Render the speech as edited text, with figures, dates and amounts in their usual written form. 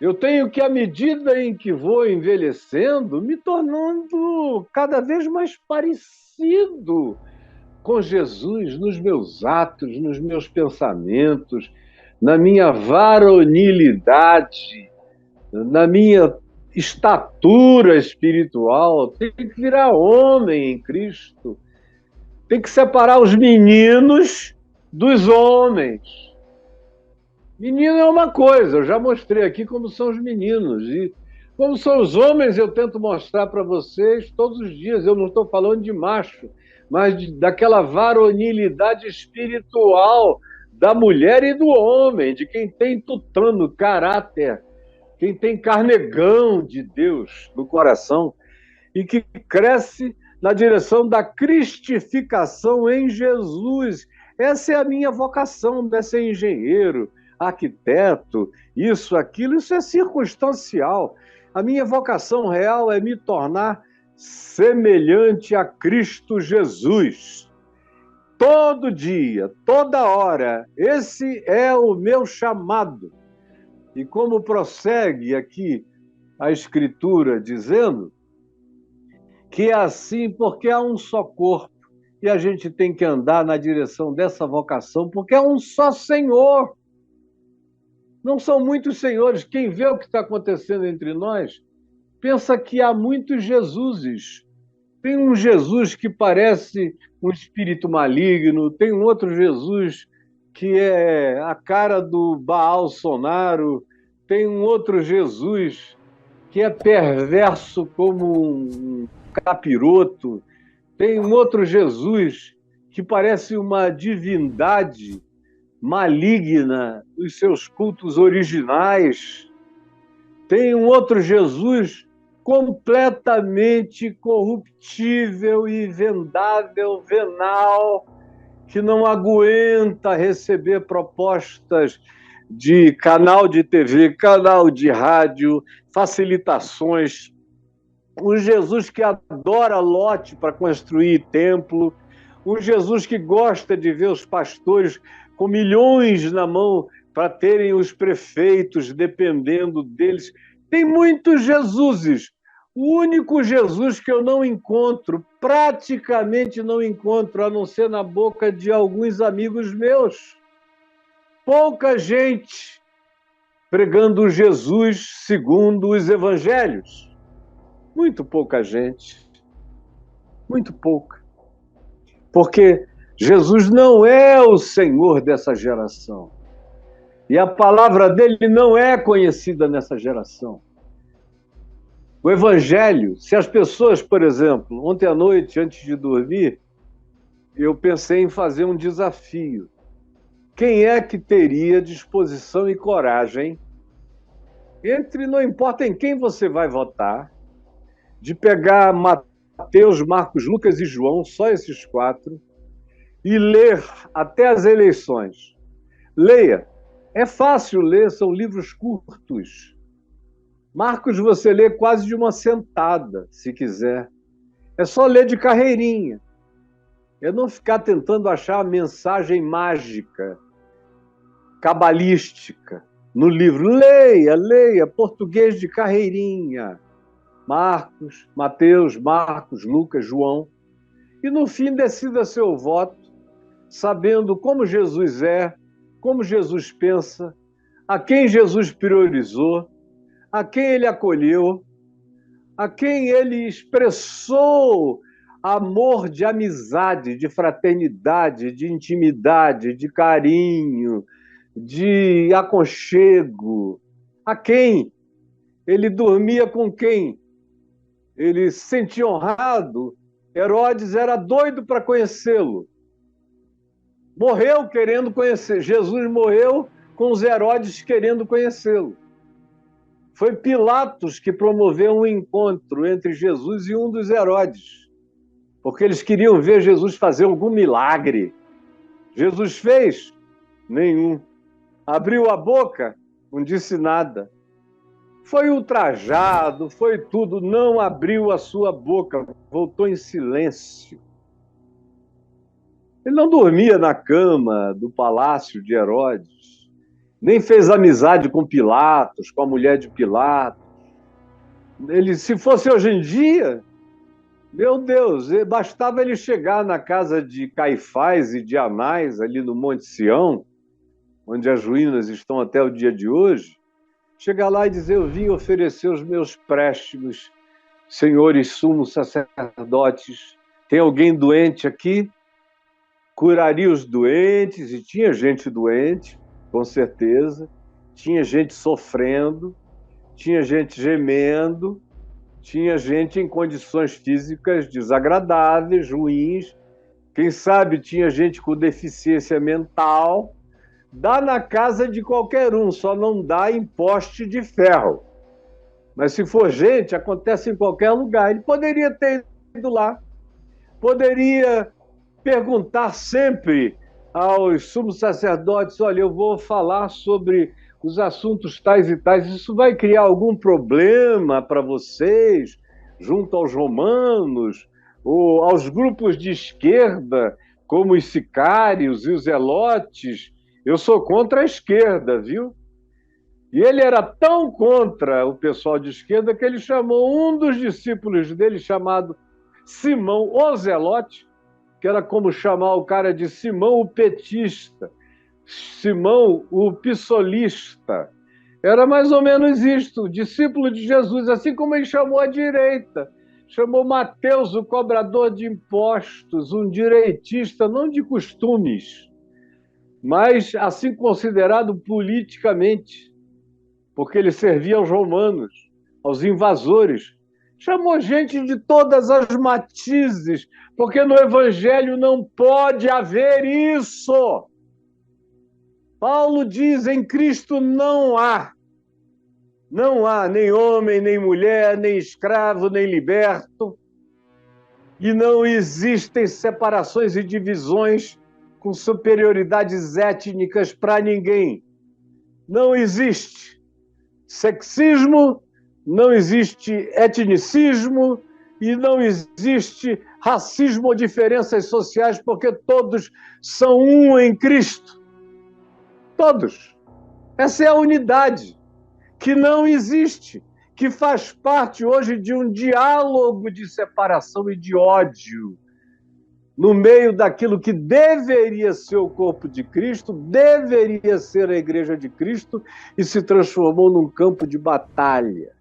Eu tenho que, à medida em que vou envelhecendo, me tornando cada vez mais parecido com Jesus nos meus atos, nos meus pensamentos, na minha varonilidade, na minha estatura espiritual. Tem que virar homem em Cristo. Tem que separar os meninos dos homens. Menino é uma coisa, eu já mostrei aqui como são os meninos. E como são os homens, eu tento mostrar para vocês todos os dias. Eu não estou falando de macho, mas daquela varonilidade espiritual da mulher e do homem, de quem tem tutano, caráter, quem tem carnegão de Deus no coração e que cresce na direção da cristificação em Jesus. Essa é a minha vocação, não é ser engenheiro, arquiteto, isso, aquilo, isso é circunstancial. A minha vocação real é me tornar semelhante a Cristo Jesus. Todo dia, toda hora, esse é o meu chamado. E como prossegue aqui a Escritura dizendo, que é assim porque há um só corpo e a gente tem que andar na direção dessa vocação, porque é um só Senhor. Não são muitos senhores. Quem vê o que está acontecendo entre nós pensa que há muitos Jesuses. Tem um Jesus que parece um espírito maligno, tem um outro Jesus que é a cara do Bolsonaro, tem um outro Jesus que é perverso como um capiroto, tem um outro Jesus que parece uma divindade maligna nos seus cultos originais. Tem um outro Jesus completamente corruptível e vendável, venal, que não aguenta receber propostas de canal de TV, canal de rádio, facilitações. Um Jesus que adora lote para construir templo, um Jesus que gosta de ver os pastores com milhões na mão para terem os prefeitos dependendo deles. Tem muitos Jesuses. O único Jesus que eu não encontro, praticamente não encontro, a não ser na boca de alguns amigos meus. Pouca gente pregando Jesus segundo os evangelhos. Muito pouca gente. Muito pouca. Porque Jesus não é o Senhor dessa geração. E a palavra dele não é conhecida nessa geração. O Evangelho, se as pessoas, por exemplo, ontem à noite, antes de dormir, eu pensei em fazer um desafio. Quem é que teria disposição e coragem, não importa em quem você vai votar, de pegar Mateus, Marcos, Lucas e João, só esses quatro, e ler até as eleições? Leia. É fácil ler, são livros curtos. Marcos você lê quase de uma sentada, se quiser. É só ler de carreirinha. É não ficar tentando achar a mensagem mágica, cabalística, no livro. Leia, leia, português de carreirinha. Marcos, Mateus, Marcos, Lucas, João. E no fim decida seu voto, sabendo como Jesus é, como Jesus pensa, a quem Jesus priorizou, a quem ele acolheu, a quem ele expressou amor de amizade, de fraternidade, de intimidade, de carinho, de aconchego, a quem ele dormia com quem ele se sentia honrado. Herodes era doido para conhecê-lo. Morreu querendo conhecer. Jesus morreu com os Herodes querendo conhecê-lo. Foi Pilatos que promoveu um encontro entre Jesus e um dos Herodes, porque eles queriam ver Jesus fazer algum milagre. Jesus fez? Nenhum. Abriu a boca? Não disse nada. Foi ultrajado, foi tudo, não abriu a sua boca, voltou em silêncio. Ele não dormia na cama do palácio de Herodes, nem fez amizade com Pilatos, com a mulher de Pilatos. Ele, se fosse hoje em dia, meu Deus, bastava ele chegar na casa de Caifás e de Anás, ali no Monte Sião, onde as ruínas estão até o dia de hoje, chegar lá e dizer: eu vim oferecer os meus préstimos, senhores sumos sacerdotes. Tem alguém doente aqui? Curaria os doentes, e tinha gente doente, com certeza, tinha gente sofrendo, tinha gente gemendo, tinha gente em condições físicas desagradáveis, ruins, quem sabe tinha gente com deficiência mental. Dá na casa de qualquer um, só não dá em poste de ferro. Mas se for gente, acontece em qualquer lugar. Ele poderia ter ido lá, poderia perguntar sempre aos sumos sacerdotes: olha, eu vou falar sobre os assuntos tais e tais, isso vai criar algum problema para vocês, junto aos romanos, ou aos grupos de esquerda, como os sicários e os zelotes? Eu sou contra a esquerda, viu? E ele era tão contra o pessoal de esquerda que ele chamou um dos discípulos dele, chamado Simão o Zelote, que era como chamar o cara de Simão o petista, Simão o pissolista. Era mais ou menos isto, discípulo de Jesus, assim como ele chamou a direita. Chamou Mateus, o cobrador de impostos, um direitista, não de costumes, mas assim considerado politicamente, porque ele servia aos romanos, aos invasores. Chamou gente de todas as matizes, porque no Evangelho não pode haver isso. Paulo diz: em Cristo não há nem homem, nem mulher, nem escravo, nem liberto, e não existem separações e divisões com superioridades étnicas para ninguém. Não existe sexismo, não existe etnicismo e não existe racismo ou diferenças sociais, porque todos são um em Cristo. Todos. Essa é a unidade que não existe, que faz parte hoje de um diálogo de separação e de ódio no meio daquilo que deveria ser o corpo de Cristo, deveria ser a igreja de Cristo, e se transformou num campo de batalha.